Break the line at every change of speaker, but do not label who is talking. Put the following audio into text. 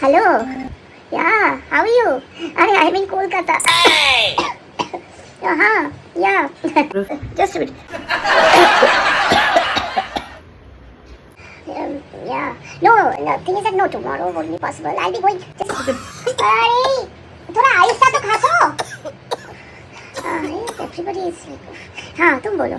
Hello. Yeah, how are you? I'm in Kolkata. Yeah. Just a bit. Yeah. No, thing is that no, tomorrow won't be possible. I'll be going. अरे थोड़ा आहिस्ता तो खा तो. Everybody is like, हाँ तुम बोलो.